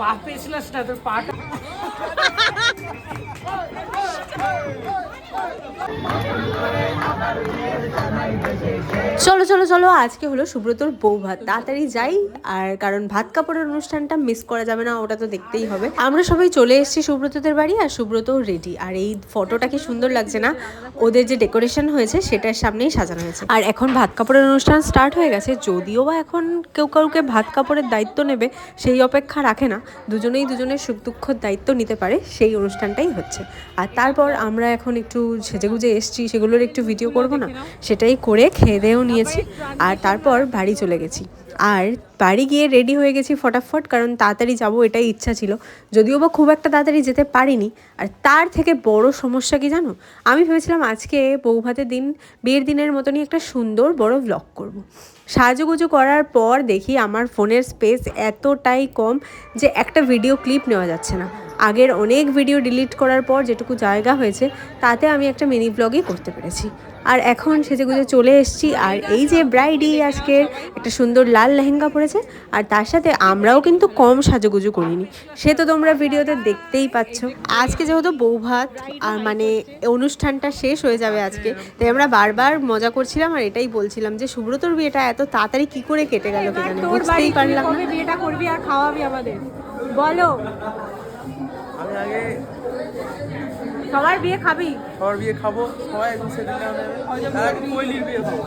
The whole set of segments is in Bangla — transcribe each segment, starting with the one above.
পা পেছলাস না, তোর পাটা চলো চলো চলো, আজকে হলো সুব্রতর বউ ভাত, তাড়াতাড়ি যাই। আর কারণ ভাত কাপড়ের অনুষ্ঠানটা মিস করা যাবে না, ওটা তো দেখতেই হবে। আমরা সবাই চলে এসেছি সুব্রতদের বাড়ি, আর সুব্রতও রেডি। আর এই ফটোটা কি সুন্দর লাগছে না, ওদের যে ডেকোরেশন হয়েছে সেটার সামনেই সাজানো হয়েছে। আর এখন ভাত কাপড়ের অনুষ্ঠান স্টার্ট হয়ে গেছে, যদিও বা এখন কেউ কাউকে ভাত কাপড়ের দায়িত্ব নেবে সেই অপেক্ষা রাখে না, দুজনেই দুজনের সুখ দুঃখর দায়িত্ব নিতে পারে, সেই অনুষ্ঠানটাই হচ্ছে। আর তারপর আমরা এখন একটু সেজেগুজে এসছি, সেগুলোর একটু ভিডিও করব না, সেটাই করে খেয়ে দেয়েও নিয়েছি। আর তারপর বাড়ি চলে গেছি। আর বাড়ি গিয়ে রেডি হয়ে গেছি ফটাফট, কারণ তাড়াতাড়ি যাবো এটাই ইচ্ছা ছিল, যদিও বা খুব একটা তাড়াতাড়ি যেতে পারিনি। আর তার থেকে বড় সমস্যা কি জানো, আমি ভেবেছিলাম আজকে বউ ভাতের দিন, বিয়ের দিনের মতনই একটা সুন্দর বড় ভ্লগ করব। সাজুগুজু করার পর দেখি আমার ফোনের স্পেস এতটাই কম যে একটা ভিডিও ক্লিপ নেওয়া যাচ্ছে না। আগের অনেক ভিডিও ডিলিট করার পর যেটুকু জায়গা হয়েছে তাতে আমি একটা মিনি ব্লগই করতে পেরেছি। আর এখন সেজেগুজে চলে এসেছি, আর এই যে ব্রাইডি আজকের একটা সুন্দর লাল লেহেঙ্গা পরেছে, আর তার সাথে আমরাও কিন্তু কম সাজুগুজু করিনি, সে তো তোমরা ভিডিওতে দেখতেই পাচ্ছ। আজকে যেহেতু বৌভাত আর মানে অনুষ্ঠানটা শেষ হয়ে যাবে আজকে, তাই আমরা বারবার মজা করছিলাম আর এটাই বলছিলাম যে সুব্রতর বিয়েটা এত তাড়াতাড়ি কি করে কেটে গেল কে জানে, বুঝতেই পারলাম না। বিয়েটা করবি আর খাওয়াবি আমাদের, বলো। আমি আগে সবার বিয়ে খাবি? সবার বিয়ে খাবো, সবাই একদম সেদিন পৈলির বিয়ে খাবো।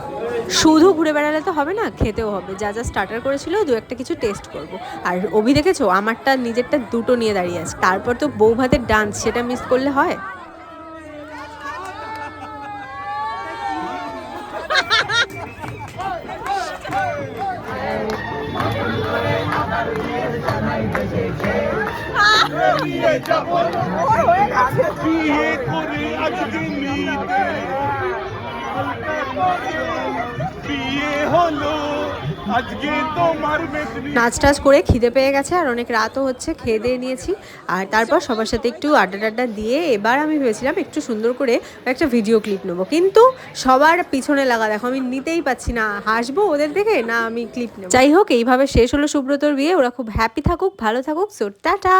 শুধু ঘুরে বেড়ালে তো হবে না, খেতেও হবে। যা যা স্টার্টার করেছিল দু একটা কিছু টেস্ট করব। আর অভি দেখেছো আমারটা নিজেরটা দুটো নিয়ে দাঁড়িয়ে আছে। তারপর তো বউ ভাতের ডান্স, সেটা মিস করলে হয়? বিয়ে করে আজকে বিয়ে হলো আজকে তোমার নাচ টাচ করে খিদে পেয়ে গেছে, আর অনেক রাতও হচ্ছে, খেয়ে দিয়ে নিয়েছি। আর তারপর সবার সাথে একটু আড্ডা টাড্ডা দিয়ে এবার আমি ভেবেছিলাম একটু সুন্দর করে একটা ভিডিও ক্লিপ নেবো, কিন্তু সবার পিছনে লাগা দেখো, আমি নিতেই পাচ্ছি না, হাসবো ওদের দেখে না আমি ক্লিপ নেব। যাই হোক, এইভাবে শেষ হলো সুব্রতর বিয়ে। ওরা খুব হ্যাপি থাকুক, ভালো থাকুক। So tata.